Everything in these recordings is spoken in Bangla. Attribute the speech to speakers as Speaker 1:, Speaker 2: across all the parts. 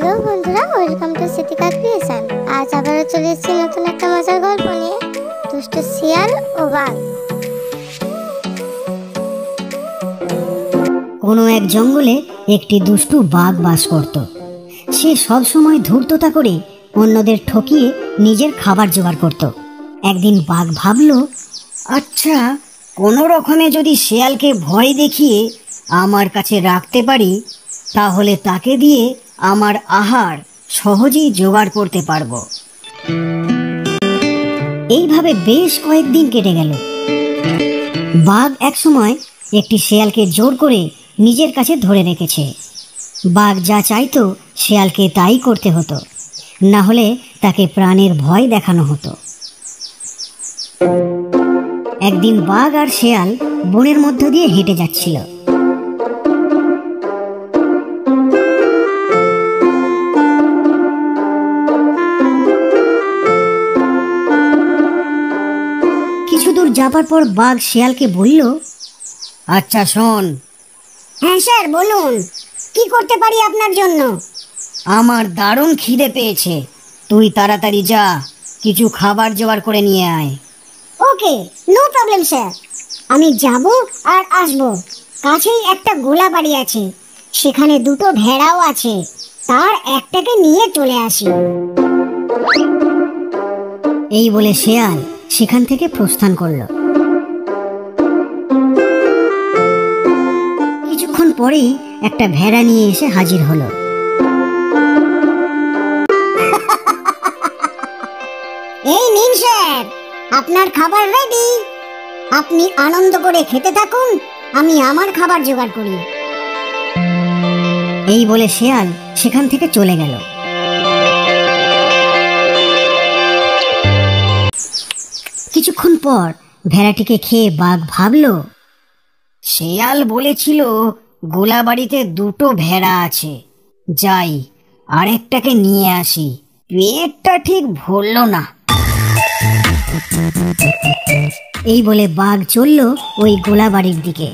Speaker 1: হ্যালো বন্ধুরা, ওয়েলকাম টু সিতিকা ক্রিয়েশন। আজ আবারও চলে এসেছি নতুন একটা মজার গল্প নিয়ে, দুষ্ট শিয়াল ও বাঘ।
Speaker 2: কোনো এক জঙ্গলে একটি দুষ্টু বাঘ বাস করত। সে সব সময় ধূর্ততা করে অন্যদের ঠকিয়ে নিজের খাবার জোগাড় করত। একদিন বাঘ ভাবল, আচ্ছা, কোনো রকমে যদি শিয়ালকে ভয় দেখিয়ে আমার কাছে রাখতে পারি, তাহলে তাকে দিয়ে আমার আহার সহজেই জোগাড় করতে পারবো। এইভাবে বেশ কয়েকদিন কেটে গেল। বাঘ একসময় একটি শিয়ালকে জোর করে নিজের কাছে ধরে রেখেছে। বাঘ যা চাইতো শিয়ালকে তাই করতে হতো, না হলে তাকে প্রাণের ভয় দেখানো হতো। একদিন বাঘ আর শিয়াল বনের মধ্য দিয়ে হেঁটে যাচ্ছিল। কিছু দূর যাবার পর বাঘ শিয়ালকে বলল, আচ্ছা শোন। হ্যাঁ স্যার, বলুন, কি করতে পারি আপনার জন্য? আমার দারুণ খিদে পেয়েছে, তুই তাড়াতাড়ি যা, কিছু খাবার জোগাড় করে নিয়ে আয়।
Speaker 1: ওকে, নো প্রবলেম স্যার, আমি যাব আর আসব। কাছেই একটা গোলা বাড়ি আছে, সেখানে দুটো ভেড়াও আছে, তার একটাকে নিয়ে চলে আসি।
Speaker 2: এই বলে শিয়াল সেখান থেকে প্রস্থান করল। কিছুক্ষণ পরেই একটা ভেড়া নিয়ে এসে হাজির হলো।
Speaker 1: এই নিন স্যার, আপনার খাবার রেডি, আপনি আনন্দ করে খেতে থাকুন, আমি আমার খাবার জোগাড় করি।
Speaker 2: এই বলে শিয়াল সেখান থেকে চলে গেল। কিছুক্ষণ পর ভেড়াটিকে খেয়ে বাঘ ভাবল, শিয়াল বলেছিল গোলাবাড়িতে দুটো ভেড়া আছে, যাই আরেকটাকে নিয়ে আসি, পেটটা ঠিক ভরল না। এই বলে বাঘ চলল ওই গোলাবাড়ির দিকে।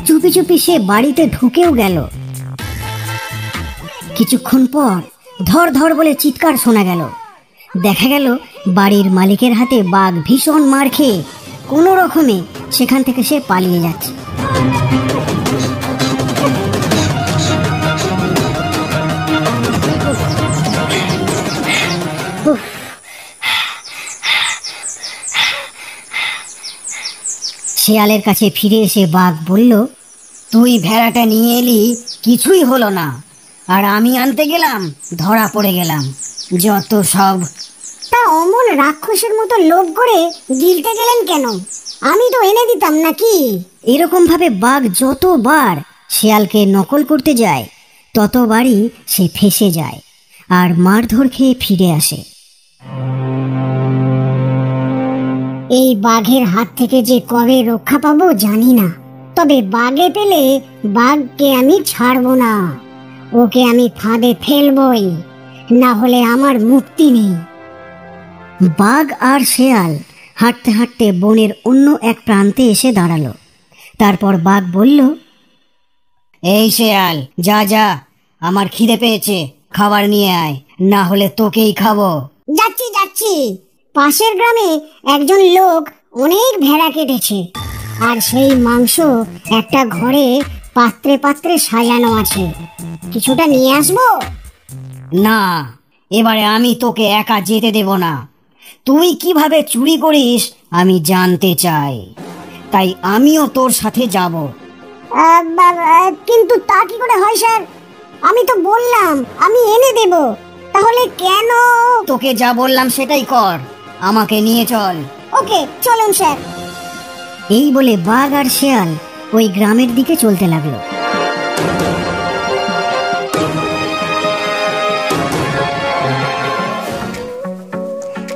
Speaker 2: চুপি চুপি সে বাড়িতে ঢুকেও গেল। কিছুক্ষণ পর ধর ধর বলে চিৎকার শোনা গেল। দেখা গেল বাড়ির মালিকের হাতে বাঘ ভীষণ মার খেয়ে কোনো রকমে সেখান থেকে সে পালিয়ে যাচ্ছে। শিয়ালের কাছে ফিরে এসে বাঘ বলল, তুই ভেড়াটা নিয়ে এলি, কিছুই হলো না, আর আমি আনতে গেলাম, ধরা পড়ে গেলাম, যত সব।
Speaker 1: তা অমন রাক্ষসের মতো লোভ করে গিলতে গেলেন কেন? আমি তো এনে দিতাম নাকি?
Speaker 2: এরকম ভাবে বাঘ যতবার শিয়ালকে নকল করতে যায়, ততবারই সে ফেঁসে যায় আর মারধর খেয়ে ফিরে আসে।
Speaker 1: এই বাঘের হাত থেকে যে কবে রক্ষা পাবো জানি না, তবে বাঘে পেলে বাঘকে আমি ছাড়বো না, ওকে আমি ফাঁদে ফেলবই, না হলে আমার মুক্তি নেই।
Speaker 2: বাঘ আর শিয়াল হাঁটতে হাঁটতে বনের অন্য এক প্রান্তে এসে দাঁড়ালো। তারপর বাঘ বলল, এই শিয়াল, যা যা, আমার খিদে পেয়েছে, খাবার নিয়ে আয়, না হলে তোকেই খাবো।
Speaker 1: যাচ্ছি যাচ্ছি, পাশের গ্রামে একজন লোক অনেক ভেড়া কেটেছে, আর সেই মাংস একটা ঘরে পাত্রে পাত্রে সাজানো আছে, কিছুটা নিয়ে আসবো।
Speaker 2: না, এবারে আমি তোকে একা যেতে দেব না। তুই কিভাবে চুরি করিস আমি জানতে চাই, তাই আমিও তোর সাথে যাব।
Speaker 1: কিন্তু তা কি করে হয় স্যার? আমি তো বললাম আমি এনে দেব, তাহলে কেন?
Speaker 2: তোকে যা বললাম সেটাই কর, আমাকে নিয়ে চল।
Speaker 1: ওকে, চলুন স্যার।
Speaker 2: এই বলে বাঘ আর শিয়াল ওই গ্রামের দিকে চলতে লাগলো।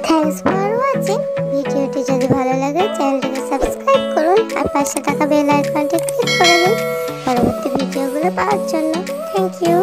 Speaker 1: Thanks for watching. ভিডিওটি যদি ভালো লাগে চ্যানেলটিকে সাবস্ক্রাইব করুন আর পাশে থাকা বেল আইকনটি ক্লিক করে দিন পরবর্তী ভিডিওগুলো পাওয়ার জন্য। Thank you.